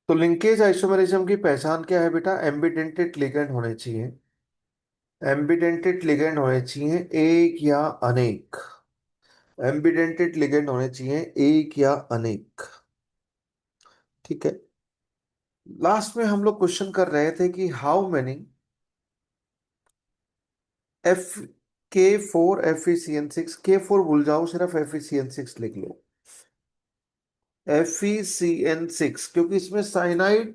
तो linkage isomerism की पहचान क्या है बेटा? एम्बिडेंटेड लिगेंड होने चाहिए। एम्बिडेंटेड लिगेंड होने चाहिए एक या अनेक। एम्बिडेंटेड लिगेंड होने चाहिए एक या अनेक। ठीक है। लास्ट में हम लोग क्वेश्चन कर रहे थे कि how many F K4 FeCN6। K4 भूल जाओ, सिर्फ FeCN6 लिख लो। FeCN6 क्योंकि इसमें साइनाइड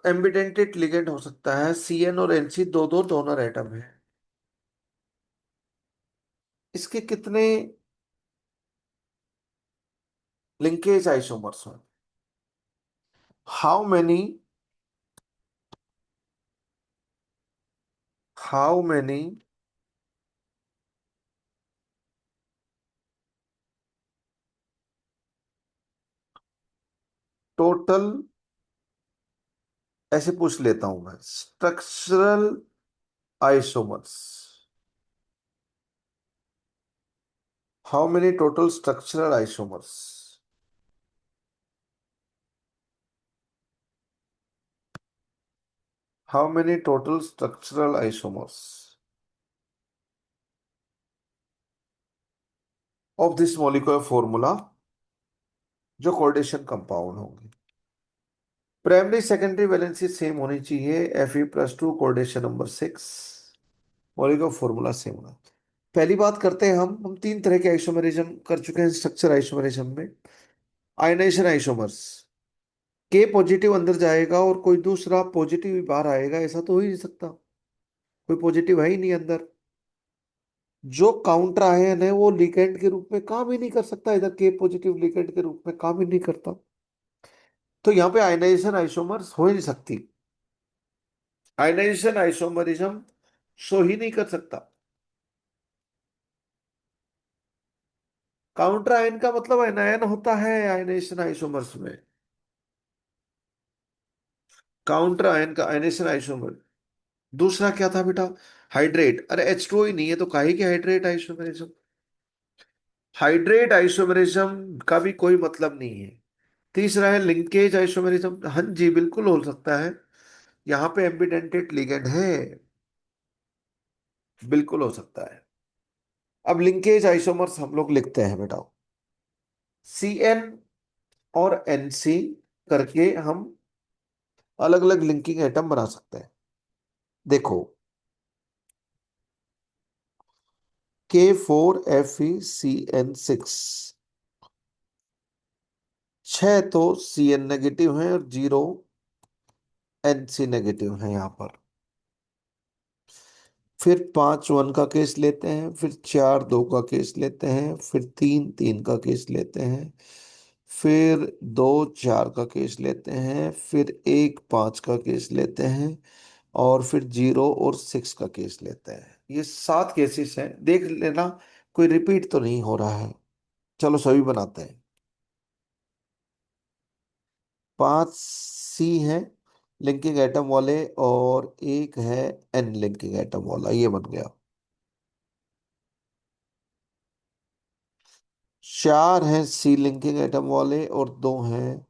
एम्बिडेंटेड लिगेंड हो सकता है। CN और NC दो दो डोनर एटम है। इसके कितने लिंकेज आइसोमर्स हैं? How many how many total, ऐसे पूछ लेता हूं मैं, structural isomers. How many total structural isomers? How many total structural isomers of this molecular formula जो कोऑर्डिनेशन कंपाउंड होंगे। प्राइमरी सेकेंडरी वैलेंसी सेम होनी चाहिए। Fe+2 coordination number 6। Molecular formula same होना। पहली बात करते हैं हम तीन तरह के आइसोमेरिज्म कर चुके हैं स्ट्रक्चर आइसोमेरिज्म में। आयनाइजेशन आइसोमर्स, के पॉजिटिव अंदर जाएगा और कोई दूसरा पॉजिटिव ही बाहर आएगा, ऐसा तो हो ही नहीं सकता। कोई पॉजिटिव है ही नहीं अंदर। जो काउंटर आयन है वो लिगेंड के रूप में काम ही नहीं कर सकता, इधर के पॉजिटिव लिगेंड के रूप में काम ही नहीं करता। तो यहाँ पे आयनाइजेशन आइसोमर्स हो ही नहीं सकती। आयनाइजेशन आइसोमरिज्म शो ही नहीं कर सकता। काउंटर आयन का मतलब आयन होता है आयनाइजेशन आइसोमर्स में। काउंटर आयन का आयनाइजेशन आइसोमर। दूसरा क्या था बेटा? हाइड्रेट। अरे H2O ही नहीं है तो काहे की हाइड्रेट आइसोमरिज्म? हाइड्रेट आइसोमरिज्म का भी कोई मतलब नहीं है। तीसरा है लिंकेज आइसोमरिज्म। हाँ जी, बिल्कुल हो सकता है। यहाँ पे एम्बिडेंटेड लिगेंड है, बिल्कुल हो सकता है। अब लिंकेज आइसोमर्स हम लोग लिखते हैं बेटा। CN और NC करके हम अलग अलग लिंकिंग एटम बना सकते हैं। देखो, K4FeCN6, 6 तो CN नेगेटिव है और 0 NC नेगेटिव है यहाँ पर। फिर 5 1 का केस लेते हैं, फिर 4 2 का केस लेते हैं, फिर 3 3 का केस लेते हैं, फिर 2 4 का केस लेते हैं, फिर 1 5 का केस लेते हैं, और फिर 0 और 6 का केस लेते हैं। ये 7 केसेस हैं, देख लेना कोई रिपीट तो नहीं हो रहा है। चलो सभी बनाते हैं। 5 C है लिंकिंग एटम वाले, और एक है N लिंकिंग एटम वाला, ये बन गया। 4 हैं C लिंकिंग एटम वाले और 2 हैं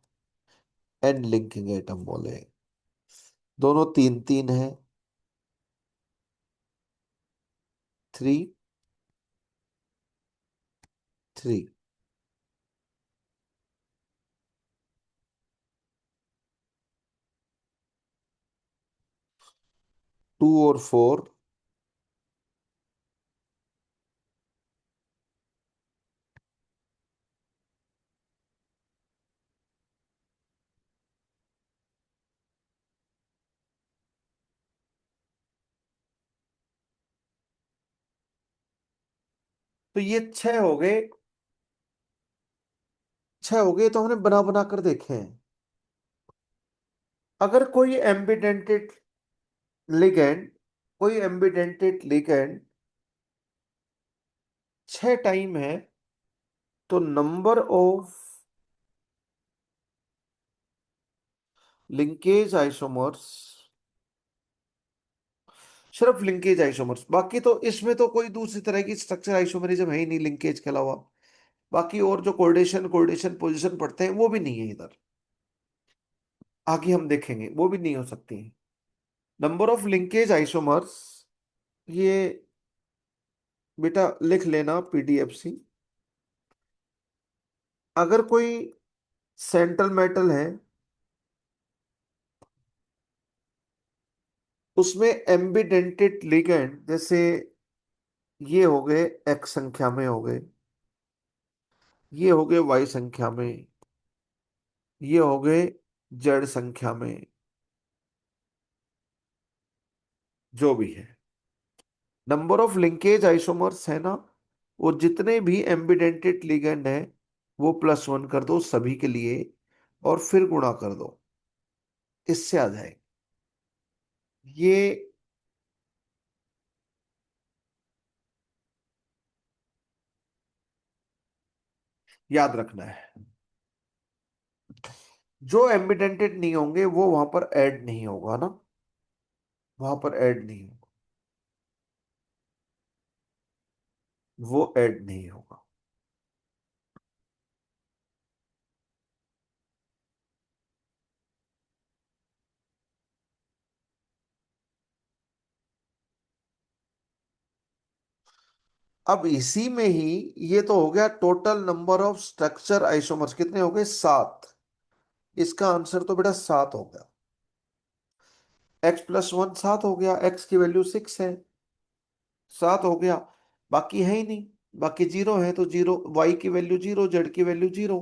N लिंकिंग एटम वाले। दोनों 3 3 है। 3 3। 2 और 4। तो ये 6 हो गए। 6 हो गए तो हमने बना बना कर देखे हैं। अगर कोई एम्बिडेंटेड लिगेंड, कोई एम्बिडेंटेड लिगेंड 6 टाइम है, तो नंबर ऑफ लिंकेज आइसोमर्स, सिर्फ लिंकेज आइसोमर्स, बाकी तो इसमें तो कोई दूसरी तरह की स्ट्रक्चर आइसोमरिज्म है ही नहीं लिंकेज के अलावा। बाकी और जो कोऑर्डिनेशन कोऑर्डिनेशन पोजीशन पढ़ते हैं वो भी नहीं है इधर। आगे हम देखेंगे वो भी नहीं हो सकती। नंबर ऑफ लिंकेज आइसोमर्स, ये बेटा लिख लेना पीडीएफ सी। अगर कोई सेंट्रल मेटल है, उसमें एम्बिडेंटेड लिगेंड, जैसे ये हो गए एक्स संख्या में हो गए, ये हो गए वाई संख्या में, ये हो गए जेड संख्या में, जो भी है, नंबर ऑफ लिंकेज आइसोमर्स है ना, वो जितने भी एम्बिडेंटेड लिगेंड है वो +1 कर दो सभी के लिए, और फिर गुणा कर दो, इससे आ जाए। ये याद रखना है। जो एम्बिडेंटेड नहीं होंगे वो वहां पर ऐड नहीं होगा ना, वहां पर ऐड नहीं होगा, वो ऐड नहीं होगा। अब इसी में ही, ये तो हो गया total number of structure isomers, कितने हो गए 7। इसका आंसर तो बेटा 7 हो गया। x+1 7 हो गया, x की वैल्यू 6 है, 7 हो गया। बाकी है ही नहीं, बाकी जीरो है, तो जीरो, y की वैल्यू जीरो, जेड की वैल्यू जीरो।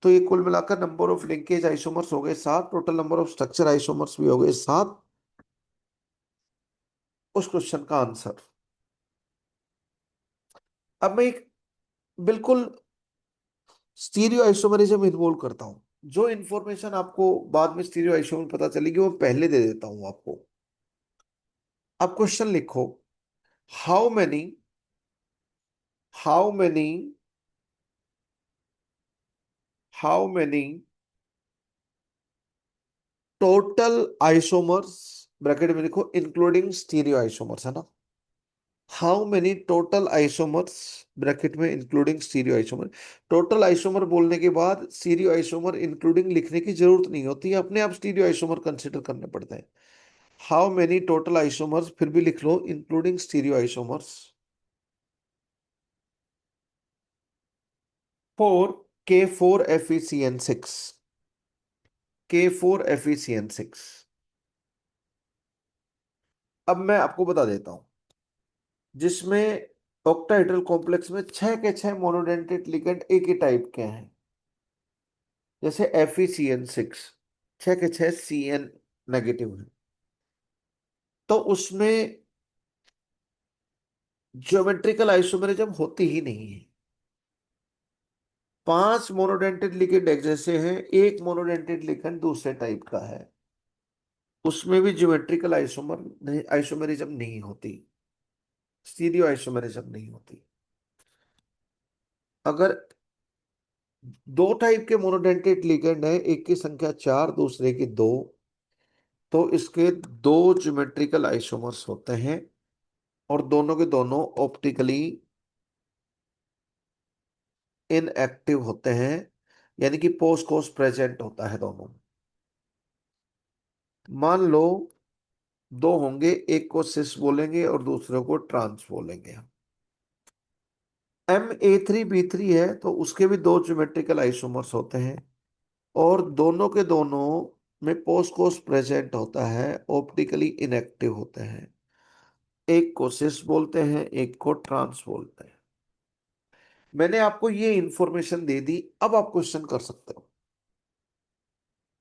तो ये कुल मिलाकर नंबर ऑफ लिंकेज आइसोमर्स हो गए 7, total number of structure isomers भी हो गए 7। उस क्वेश्चन का आंसर। अब मैं एक बिल्कुल स्टीरियो आइसोमरिज्म इन्वॉल्व करता हूं। जो इंफॉर्मेशन आपको बाद में स्टीरियो आइसोमर पता चलेगी वो पहले दे देता हूं आपको। अब क्वेश्चन लिखो, how many how many how many total isomers, bracket में लिखो इंक्लूडिंग स्टीरियो आइसोमर्स, है ना। How many total isomers, bracket में including stereo isomer. Total isomer बोलने के बाद स्टीरियो आइसोमर इंक्लूडिंग लिखने की जरूरत नहीं होती है, अपने आप स्टीरियो आइसोमर कंसिडर करने पड़ते हैं। हाउ मेनी टोटल आइसोमर्स, फिर भी लिख लो including stereo isomers, four K4FeCN6, K4FeCN6। अब मैं आपको बता देता हूं, जिसमें ऑक्टाहेड्रल कॉम्प्लेक्स में 6 के 6 मोनोडेंटेट लिगेंड एक ही टाइप के हैं, जैसे FeCN6, 6 के 6 CN नेगेटिव है, तो उसमें ज्योमेट्रिकल आइसोमेरिज्म होती ही नहीं है। 5 मोनोडेंटेट लिगेंड एक जैसे हैं, एक मोनोडेंटेट लिगेंड दूसरे टाइप का है, उसमें भी ज्योमेट्रिकल आइसोमेरिज्म नहीं होती, स्टीरियो आइसोमेरिज्म नहीं होती। अगर दो टाइप के मोनोडेंटेट लिगेंड है, एक की संख्या 4 दूसरे की 2, तो इसके दो ज्योमेट्रिकल आइसोमर्स होते हैं, और दोनों के दोनों ऑप्टिकली इनएक्टिव होते हैं, यानी कि पोस्ट कोस प्रेजेंट होता है दोनों में। मान लो दो होंगे, एक को सिस बोलेंगे और दूसरे को ट्रांस बोलेंगे। Ma3B3 है तो उसके भी दो ज्योमेट्रिकल आइसोमर्स होते हैं, और दोनों के दोनों में पोस्ट कोस प्रेजेंट होता है, ऑप्टिकली इनएक्टिव होते हैं। एक को सिस बोलते हैं, एक को ट्रांस बोलते हैं। मैंने आपको ये इंफॉर्मेशन दे दी, अब आप क्वेश्चन कर सकते हो।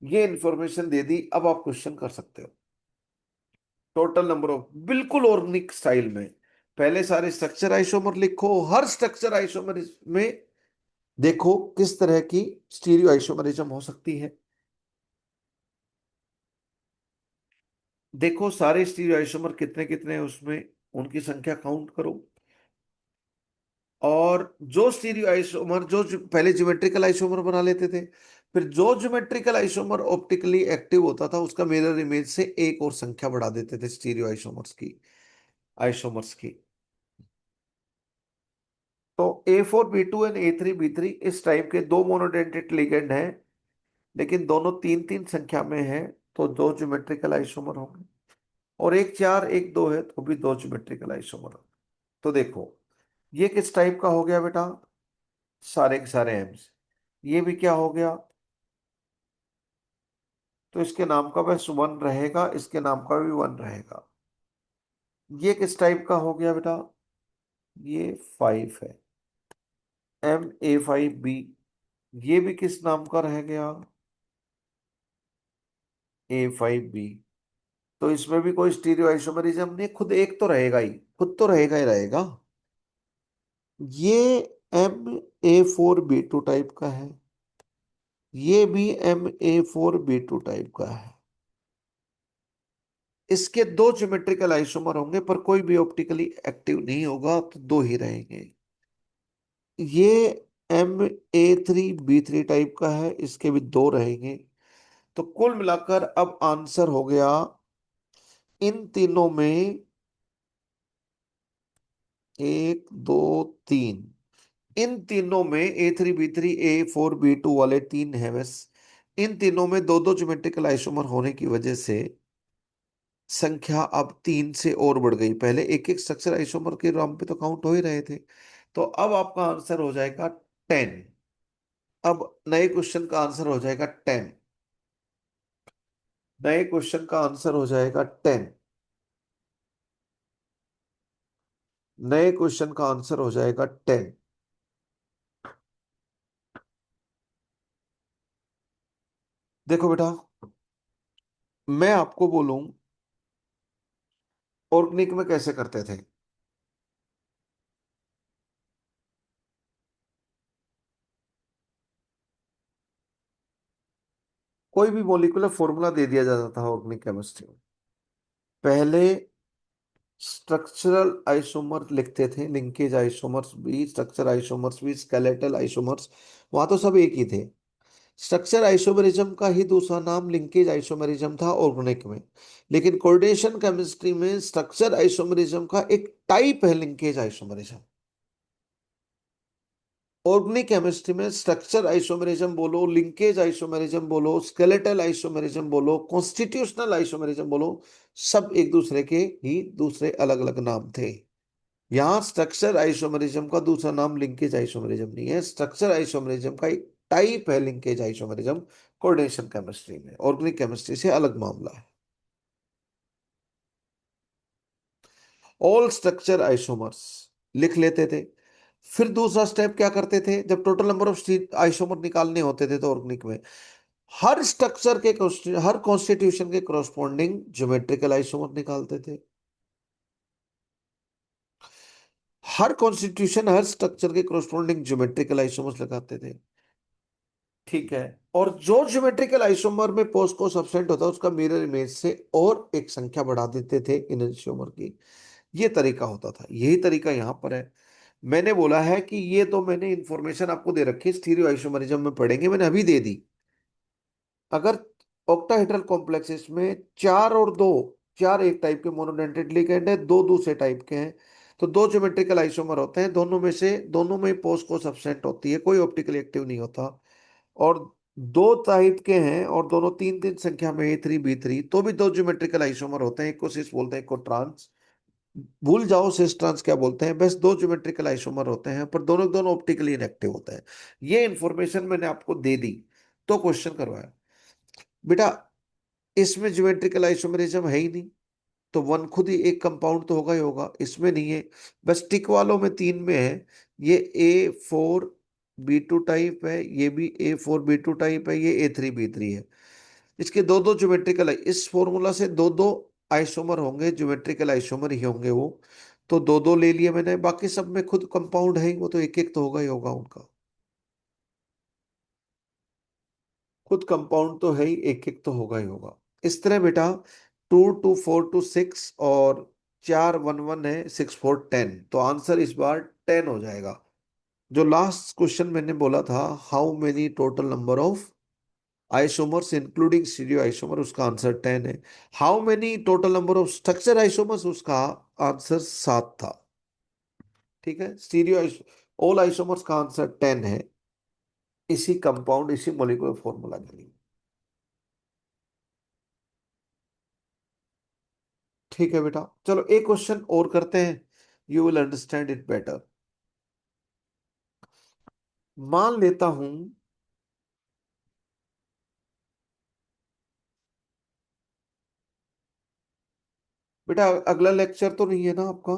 ये इंफॉर्मेशन दे दी, अब आप क्वेश्चन कर सकते हो। टोटल नंबर ऑफ, बिल्कुल ऑर्गेनिक स्टाइल में, पहले सारे स्ट्रक्चर आइसोमर लिखो, हर स्ट्रक्चर आइसोमर में देखो किस तरह की स्टीरियो आइसोमरिज्म हो सकती है। देखो सारे स्टीरियो आइसोमर कितने कितने हैं उसमें, उनकी संख्या काउंट करो। और जो स्टीरियो आइसोमर पहले ज्योमेट्रिकल आइसोमर बना लेते थे, फिर जो ज्योमेट्रिकल आइसोमर ऑप्टिकली एक्टिव होता था उसका मिरर इमेज से एक और संख्या बढ़ा देते थे स्टीरियो आइसोमर्स की। तो A4B2 एंड A3B3 इस टाइप के दो मोनोडेंटेट लिगेंड हैं, लेकिन दोनों तीन तीन संख्या में है तो दो ज्योमेट्रिकल आइसोमर होंगे, और एक चार एक दो है तो भी दो ज्योमेट्रिकल आइसोमर होंगे। तो देखो, ये किस टाइप का हो गया बेटा, सारे के सारे एम्स। ये भी क्या हो गया, तो इसके नाम का बस वन रहेगा, इसके नाम का भी वन रहेगा। ये किस टाइप का हो गया बेटा, ये फाइव है, MA5B। ये भी किस नाम का रह गया, A5B। तो इसमें भी कोई स्टीरियो आइसोमरिज्म नहीं, खुद एक तो रहेगा ही, खुद तो रहेगा ही रहेगा। ये MA4B2 टाइप का है, ये भी MA4B2 टाइप का है। इसके दो ज्योमेट्रिकल आइसोमर होंगे पर कोई भी ऑप्टिकली एक्टिव नहीं होगा, तो दो ही रहेंगे। ये MA3B3 टाइप का है, इसके भी दो रहेंगे। तो कुल मिलाकर अब आंसर हो गया इन तीनों में, एक दो तीन, इन तीनों में A3B3 A4B2 वाले तीन है बस। इन तीनों में दो दो ज्योमेट्रिकल आइसोमर होने की वजह से संख्या अब तीन से और बढ़ गई। पहले एक एक स्ट्रक्चर आइसोमर के नाम पे तो काउंट हो ही रहे थे। तो अब आपका आंसर हो जाएगा 10। अब नए क्वेश्चन का आंसर हो जाएगा 10। नए क्वेश्चन का आंसर हो जाएगा 10। नए क्वेश्चन का आंसर हो जाएगा 10। देखो बेटा, मैं आपको बोलूं ऑर्गेनिक में कैसे करते थे। कोई भी मॉलिक्यूलर फॉर्मूला दे दिया जाता था ऑर्गेनिक केमिस्ट्री में। पहले स्ट्रक्चरल आइसोमर लिखते थे, लिंकेज आइसोमर्स भी, स्ट्रक्चर आइसोमर्स भी, स्केलेटल आइसोमर्स, वहां तो सब एक ही थे। स्ट्रक्चर आइसोमेरिज्म का ही दूसरा नाम लिंकेज आइसोमेरिज्म था ऑर्गेनिक में। लेकिन कोऑर्डिनेशन केमिस्ट्री में स्ट्रक्चर आइसोमेरिज्म का एक टाइप है लिंकेज आइसोमेरिज्म। ऑर्गेनिक केमिस्ट्री में स्ट्रक्चर आइसोमेरिज्म बोलो, लिंकेज आइसोमेरिज्म बोलो, स्केलेटल आइसोमेरिज्म बोलो, कॉन्स्टिट्यूशनल आइसोमेरिज्म बोलो, सब एक दूसरे के ही दूसरे अलग अलग नाम थे। यहाँ स्ट्रक्चर आइसोमेरिज्म का दूसरा नाम लिंकेज आइसोमेरिज्म नहीं है, स्ट्रक्चर आइसोमेरिज्म का एक टाइप है लिंकेज आइसोमेरिज्म। कोऑर्डिनेशन केमिस्ट्री में, ऑर्गेनिक केमिस्ट्री से अलग मामला है। ऑल स्ट्रक्चर आइसोमर्स लिख लेते थे। फिर दूसरा स्टेप क्या करते थे, जब टोटल नंबर ऑफ आइसोमर निकालने होते थे तो ऑर्गेनिक में हर स्ट्रक्चर के हर कॉन्स्टिट्यूशन के corresponding ज्योमेट्रिकल आइसोमर निकालते थे। हर कॉन्स्टिट्यूशन हर स्ट्रक्चर के corresponding ज्योमेट्रिकल आइसोमर्स लगाते थे। ठीक है। और जो ज्योमेट्रिकल आइसोमर में पोस्ट को सब्सटेंट होता है उसका मिरर इमेज से और एक संख्या बढ़ा देते थे इन आइसोमर की। ये तरीका होता था, यही तरीका यहाँ पर है। मैंने बोला है कि ये तो मैंने इंफॉर्मेशन आपको दे रखी है, स्टीरियो आइसोमरिज्म में पढ़ेंगे, मैंने अभी दे दी। अगर ऑक्टाहेड्रल कॉम्प्लेक्सेस में चार और दो, चार एक टाइप के मोनोडेंटेट लिगेंड है, दो दूसरे टाइप के हैं, तो दो ज्योमेट्रिकल आइसोमर होते हैं, दोनों में से दोनों में पोस्ट को सब्सटेंट होती है, कोई ऑप्टिकली एक्टिव नहीं होता। और दो टाइप के हैं और दोनों तीन तीन संख्या में A3B3, तो भी दो ज्योमेट्रिकल आइसोमर होते हैं, एक को सिस बोलते हैं, एक को ट्रांस। भूल जाओ सिस ट्रांस क्या बोलते हैं, बस दो ज्योमेट्रिकल आइसोमर होते हैं पर दोनों दोनों ऑप्टिकली इनएक्टिव होते हैं। ये इंफॉर्मेशन मैंने आपको दे दी तो क्वेश्चन करवाया। बेटा, इसमें ज्योमेट्रिकल आइसोमरिज्म है ही नहीं, तो वन खुद ही एक कंपाउंड तो होगा ही होगा, इसमें नहीं है। बस टिक वालों में तीन में है। ये A4B2 टाइप है, ये भी A4B2 टाइप है, ये A3B3 है। इसके दो दो ज्योमेट्रिकल, इस फॉर्मूला से दो दो आइसोमर होंगे, ज्योमेट्रिकल आइसोमर ही होंगे वो। तो दो दो ले लिए मैंने, बाकी सब में खुद कंपाउंड है ही, वो तो एक एक तो होगा ही होगा उनका। खुद कंपाउंड तो है ही, एक एक तो होगा ही होगा। इस तरह बेटा, 2 2 4 2 6 और 4 1 1 है, 6 4 10, तो आंसर इस बार 10 हो जाएगा। जो लास्ट क्वेश्चन मैंने बोला था, how many total number of isomers including stereo isomer, उसका आंसर 10 है। How many total number of structure isomers, उसका आंसर 7 था। ठीक है, स्टीरियो ऑल आइसोमर्स का आंसर 10 है, इसी कंपाउंड इसी मॉलिक्यूलर फॉर्मूला के लिए। ठीक है बेटा, चलो एक क्वेश्चन और करते हैं, you will understand it better. मान लेता हूं बेटा, अगला लेक्चर तो नहीं है ना आपका?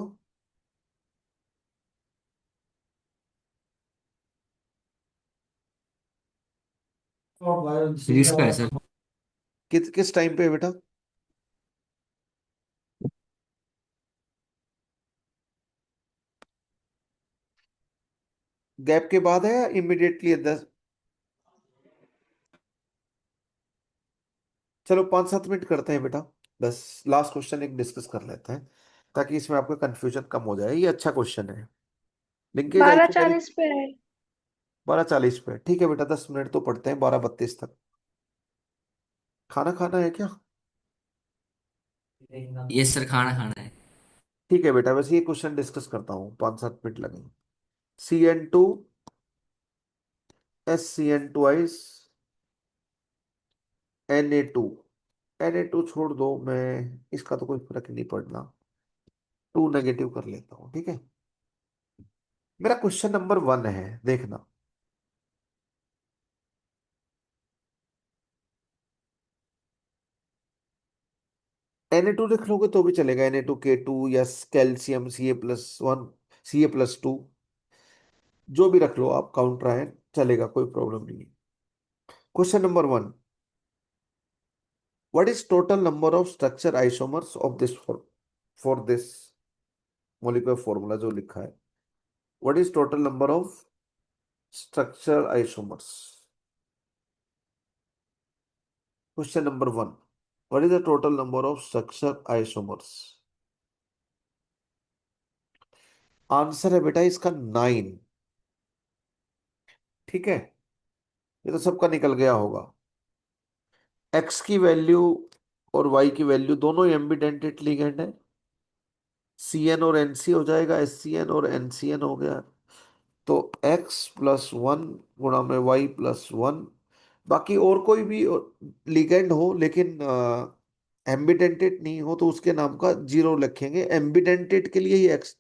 फिजिक्स का है सर। किस किस टाइम पे है बेटा? गैप के बाद है या इमिडिएटली 10? चलो 5-7 मिनट करते हैं बेटा, बस लास्ट क्वेश्चन एक डिस्कस कर लेते हैं, ताकि इसमें आपका कंफ्यूजन कम हो जाए। ये अच्छा क्वेश्चन है। Linkage 12:40 isomeric. पे है। 12:40 पे ठीक है बेटा, 10 मिनट तो पढ़ते हैं 12:32 तक। खाना खाना है क्या? ये सर खाना खाना है। ठीक है बेटा, वैसे ये क्वेश्चन डिस्कस करता हूँ, 5-7 मिनट लगेंगे। CN2 SCN ट्वाइस Na2 छोड़ दो, मैं इसका तो कोई फर्क नहीं पड़ना, टू नेगेटिव कर लेता हूँ, ठीक है। मेरा क्वेश्चन नंबर 1 है, देखना। Na2 लिख लोगे तो भी चलेगा, Na2K2 या कैल्शियम Ca+1 Ca+2, जो भी रख लो आप, काउंटर आयन चलेगा, कोई प्रॉब्लम नहीं है। Question number 1, what is total number of structure isomers of this for this molecular formula जो लिखा है, what is total number of structure isomers? Question number 1, what is the total number of structure isomers? Answer है बेटा इसका 9। ठीक है, ये तो सबका निकल गया होगा। एक्स की वैल्यू और वाई की वैल्यू दोनों एम्बिडेंटेट लिगेंड है। CN और NC हो जाएगा, SCN और NCN हो गया। तो X+1 गुणा में Y+1। बाकी और कोई भी लिगेंड हो, लेकिन एम्बिडेंटेट नहीं हो तो उसके नाम का जीरो लिखेंगे। एम्बिडेंटेट के लिए ही एक्स,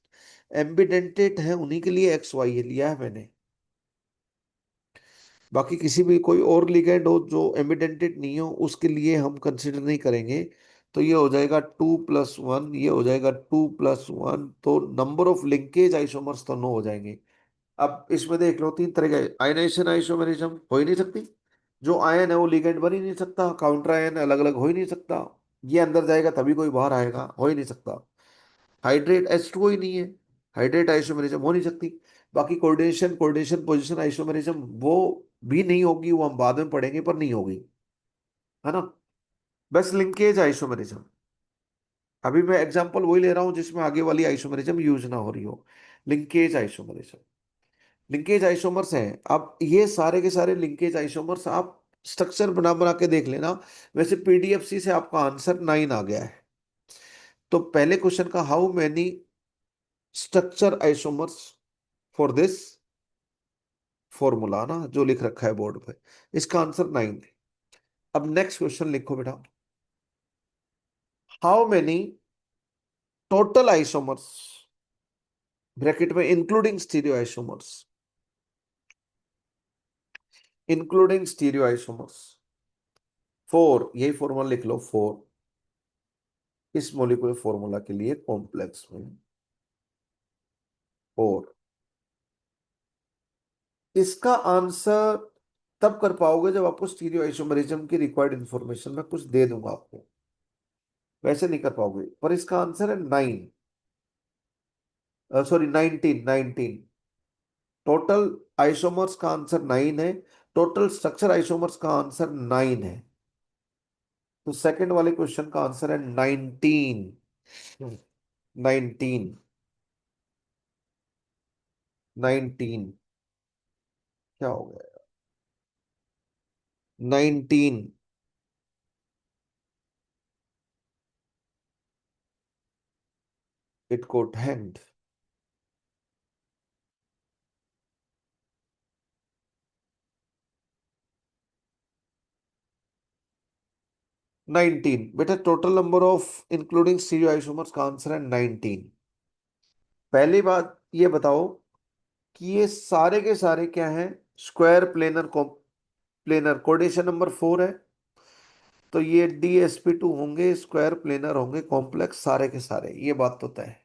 एम्बिडेंटेट है उन्हीं के लिए XY लिया है मैंने। बाकी किसी भी कोई और लिगेंड हो जो एमिडेंटेड नहीं हो, उसके लिए हम कंसिडर नहीं करेंगे। तो ये हो जाएगा 2+1, ये हो जाएगा 2+1, तो नंबर ऑफ लिंकेज आइसोमर्स तो 9 हो जाएंगे। अब इसमें देख लो, 3 तरह के आयनाइजेशन आइसोमेरिज्म हो ही नहीं सकती। जो आयन है वो लिगेंड बन ही नहीं सकता, काउंटर आयन अलग अलग हो ही नहीं सकता। ये अंदर जाएगा तभी कोई बाहर आएगा, हो ही नहीं सकता। हाइड्रेट H2O ही नहीं है, हाइड्रेट आइसोमेरिज्म हो नहीं सकती। बाकी कोऑर्डिनेशन कोऑर्डिनेशन पोजीशन आइसोमेरिज्म वो भी नहीं होगी, वो हम बाद में पढ़ेंगे, पर नहीं होगी, है ना। बस लिंकेज आइसोमेरिज्म, अभी मैं एग्जांपल वही ले रहा हूं जिसमें आगे वाली आइसोमेरिज्म यूज ना हो रही हो। लिंकेज आइसोमेरिज्म, लिंकेज आइसोमर्स हैं। अब ये सारे के सारे लिंकेज आइसोमर्स आप स्ट्रक्चर बना बना के देख लेना। वैसे PDFC से आपका आंसर 9 आ गया है। तो पहले क्वेश्चन का, how many structure isomers for this formula ना जो लिख रखा है बोर्ड पे, इसका आंसर 9 है। अब नेक्स्ट क्वेश्चन लिखो बेटा, how many total isomers, bracket में including stereo isomers, including stereo isomers, 4, यही फॉर्मूला लिख लो 4, इस मोलिकुलर फॉर्मूला के लिए कॉम्प्लेक्स में 4। इसका आंसर तब कर पाओगे जब आपको स्टीरियो आइसोमरिज्म की रिक्वायर्ड इंफॉर्मेशन मैं कुछ दे दूंगा आपको, वैसे नहीं कर पाओगे। पर इसका आंसर है 9, सॉरी 19। टोटल आइसोमर्स का आंसर 9 है, टोटल स्ट्रक्चर आइसोमर्स का आंसर 9 है। तो सेकंड वाले क्वेश्चन का आंसर है 19। 19, 19, क्या हो गया? 19, इट कोट हैंड। 19 बेटा, total number of including stereo isomers का आंसर है 19। पहली बात ये बताओ कि ये सारे के सारे क्या हैं? Square planar planar coordination number 4 है, तो ये DsP2 होंगे, स्क्वायर प्लेनर होंगे, कॉम्प्लेक्स सारे के सारे, ये बात तो तय है।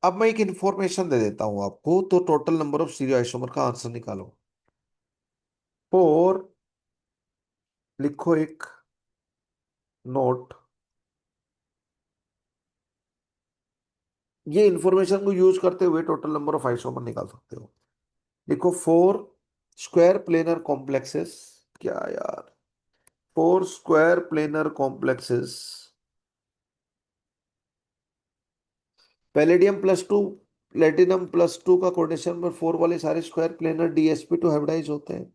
अब मैं एक इंफॉर्मेशन दे देता हूं आपको, तो total number of stereo isomer का आंसर निकालो। 4, लिखो एक नोट, ये इंफॉर्मेशन को यूज करते हुए टोटल नंबर ऑफ आइसोमर निकाल सकते हो। लिखो 4 स्क्वायर प्लेनर कॉम्प्लेक्सेस, क्या यार, 4 square planar complexes, palladium +2 platinum +2 का कोऑर्डिनेशन नंबर 4 वाले सारे स्क्वायर प्लेनर DsP2 हाइब्रिडाइज होते हैं।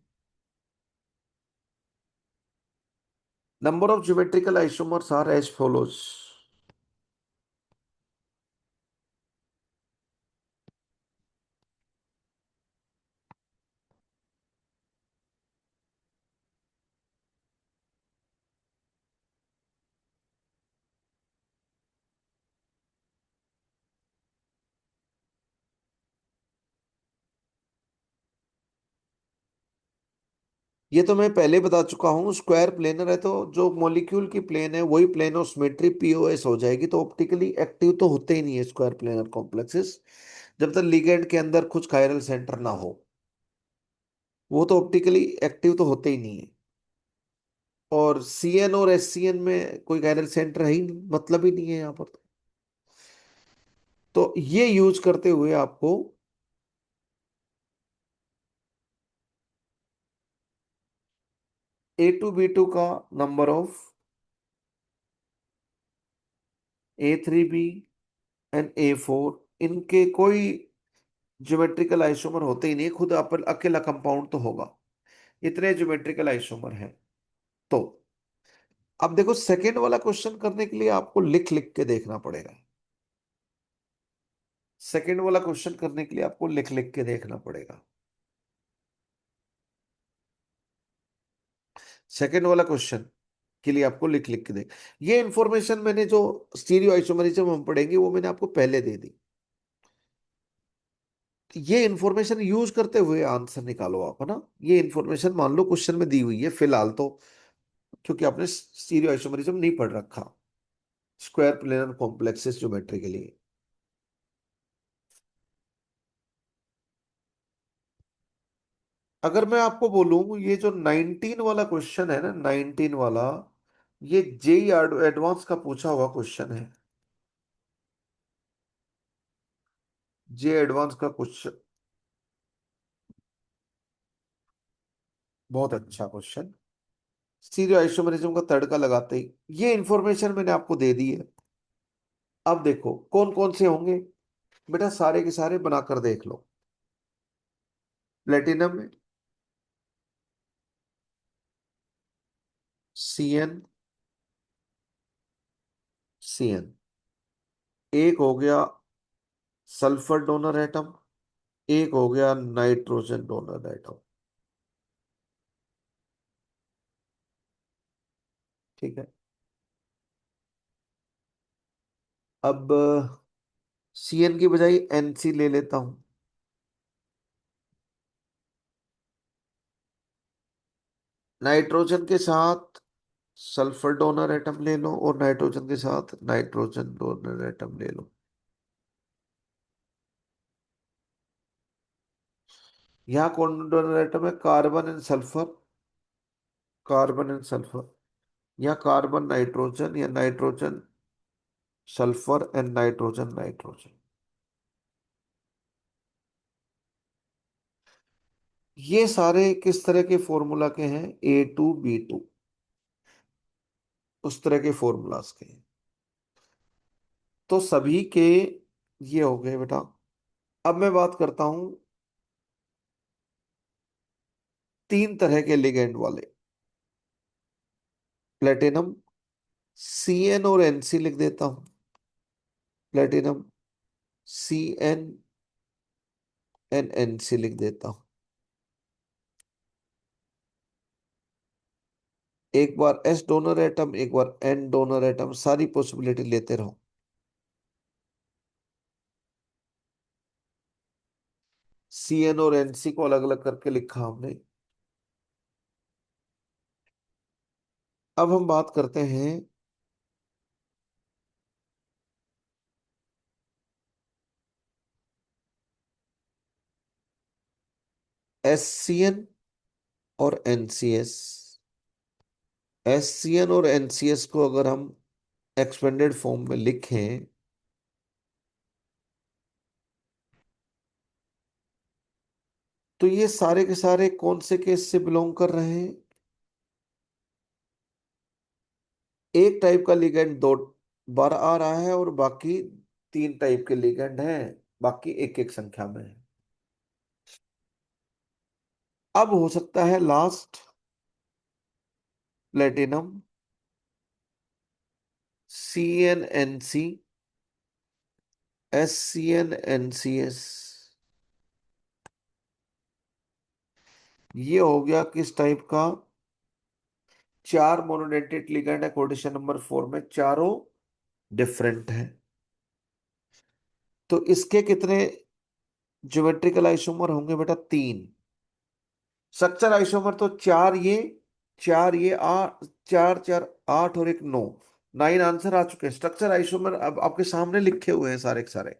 Number of geometrical isomers are as follows. ये तो मैं पहले बता चुका हूँ, स्क्वायर प्लेनर है तो जो मॉलिक्यूल की प्लेन है वही प्लेन ऑफ सिमेट्री POS हो जाएगी, तो ऑप्टिकली एक्टिव तो होते ही नहीं है स्क्वायर प्लेनर कॉम्प्लेक्सेस, जब तक लिगैंड के अंदर कुछ कायरल सेंटर ना हो, वो तो ऑप्टिकली एक्टिव तो होते ही नहीं है। और CN और SCN में कोई कायरल सेंटर है ही नहीं, मतलब ही नहीं है यहाँ पर। तो ये यूज करते हुए आपको A2B2 का number of A3B and A4, इनके कोई ज्योमेट्रिकल आइसोमर होते ही नहीं, खुद अकेला कंपाउंड तो होगा, इतने ज्योमेट्रिकल आइसोमर हैं। तो अब देखो, सेकेंड वाला क्वेश्चन करने के लिए आपको लिख लिख के देखना पड़ेगा। सेकेंड वाला क्वेश्चन करने के लिए आपको लिख लिख के देखना पड़ेगा। सेकेंड वाला क्वेश्चन के लिए आपको लिख लिख के देख, ये इंफॉर्मेशन मैंने जो स्टीरियो आइसोमरिज्म हम पढ़ेंगे वो मैंने आपको पहले दे दी। ये इंफॉर्मेशन यूज करते हुए आंसर निकालो आप, है ना। ये इंफॉर्मेशन मान लो क्वेश्चन में दी हुई है फिलहाल तो, क्योंकि आपने स्टीरियो आइसोमरिज्म नहीं पढ़ रखा, स्क्वायर प्लेनर कॉम्प्लेक्सेस ज्योमेट्री के लिए। अगर मैं आपको बोलूं ये जो 19 वाला क्वेश्चन है ना, 19 वाला, ये जेई एडवांस का पूछा हुआ क्वेश्चन है। जे एडवांस का क्वेश्चन, बहुत अच्छा क्वेश्चन, स्टीरियो आइसोमरिज्म का तड़का लगाते ही ये इंफॉर्मेशन मैंने आपको दे दी है। अब देखो कौन कौन से होंगे, बेटा सारे के सारे बनाकर देख लो। प्लेटिनम में CN, एक हो गया सल्फर डोनर एटम, एक हो गया नाइट्रोजन डोनर एटम। ठीक है। अब CN की बजाय NC ले लेता हूं। नाइट्रोजन के साथ सल्फर डोनर एटम ले लो और नाइट्रोजन के साथ नाइट्रोजन डोनर एटम ले लो। यहाँ कौन डोनर एटम है? Carbon and sulphur, carbon and sulphur, या कार्बन नाइट्रोजन या nitrogen sulphur and nitrogen nitrogen. ये सारे किस तरह के फॉर्मूला के हैं? A2B2, उस तरह के फॉर्मूलाज के हैं। तो सभी के ये हो गए बेटा। अब मैं बात करता हूं तीन तरह के लिगेंड वाले, प्लेटिनम, CN और NC लिख देता हूं। प्लेटिनम, CN एंड NC लिख देता हूं। एक बार एस डोनर एटम, एक बार एन डोनर एटम, सारी पॉसिबिलिटी लेते रहो। सी एन और एन सी को अलग अलग करके लिखा हमने। अब हम बात करते हैं एस सी एन और N C S. S C N और एन सी एस को अगर हम एक्सपेंडेड फॉर्म में लिखें तो ये सारे के सारे कौन से केस से बिलोंग कर रहे हैं? एक टाइप का लिगेंड दो बार आ रहा है और बाकी तीन टाइप के लिगेंड हैं, बाकी एक एक संख्या में है। अब हो सकता है last platinum, C N N C, S C N N C S. ये हो गया किस टाइप का? चार मोनोडेंटेट लिगेंड है कोडिशन नंबर 4 में, चारों डिफरेंट है। तो इसके कितने ज्योमेट्रिकल आइसोमर होंगे बेटा? तीन। स्ट्रक्चर आइसोमर तो चार ये चार चार आठ और एक नौ। 9 आंसर आ चुके हैं। स्ट्रक्चर आइसोमर अब आपके सामने लिखे हुए हैं सारे के सारे।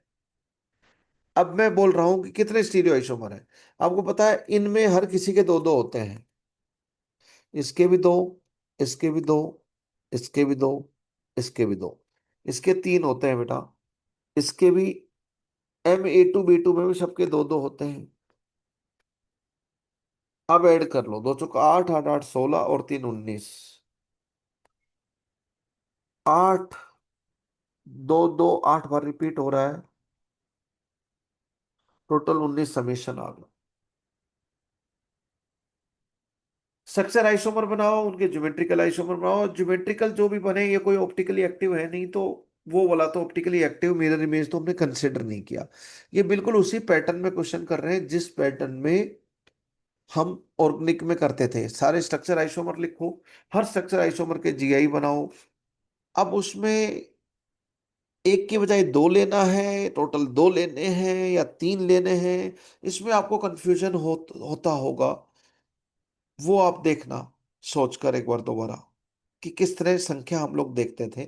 अब मैं बोल रहा हूं कि कितने स्टीरियो आइसोमर हैं। आपको पता है इनमें हर किसी के दो दो होते हैं। इसके भी दो, इसके भी दो, इसके भी दो, इसके भी दो। इसके तीन होते हैं बेटा। इसके भी M A two B two में भी सबके दो दो होते हैं। अब ऐड कर लो, दो चौका आठ, आठ आठ 16 और तीन 19। आठ, दो दो 8 बार रिपीट हो रहा है, टोटल 19 समेशन आ गया। स्ट्रक्चर आइसोमर बनाओ, उनके ज्योमेट्रिकल आइसोमर बनाओ। ज्योमेट्रिकल जो भी बने ये कोई ऑप्टिकली एक्टिव है नहीं, तो वो वाला तो ऑप्टिकली एक्टिव मिरर इमेज तो हमने कंसिडर नहीं किया। ये बिल्कुल उसी पैटर्न में क्वेश्चन कर रहे हैं जिस पैटर्न में हम ऑर्गेनिक में करते थे। सारे स्ट्रक्चर आइसोमर लिखो, हर स्ट्रक्चर आइसोमर के जीआई बनाओ। अब उसमें एक की बजाय दो लेना है, टोटल दो लेने हैं या तीन लेने हैं, इसमें आपको कंफ्यूजन होता होगा। वो आप देखना सोचकर एक बार दोबारा कि किस तरह संख्या हम लोग देखते थे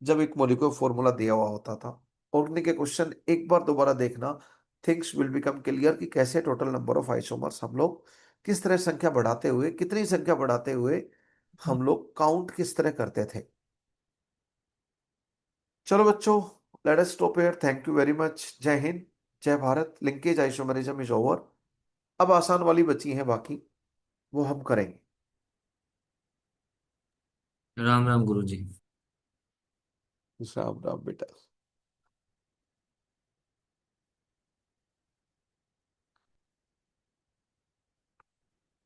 जब एक मॉलिक्यूलर फॉर्मूला दिया हुआ होता था। ऑर्गेनिक के क्वेश्चन एक बार दोबारा देखना, थिंग्स विल बिकम क्लियर कि कैसे टोटल नंबर ऑफ आइसोमर्स हम लोग किस तरह संख्या बढ़ाते हुए, कितनी संख्या बढ़ाते हुए हम लोग काउंट किस तरह करते थे। चलो बच्चों, let us stop here. Thank you very much. जय हिंद, जय Bharat. Linkage isomerism is over. अब आसान वाली बची है बाकी, वो हम करेंगे। राम राम गुरु जी। राम राम बेटा।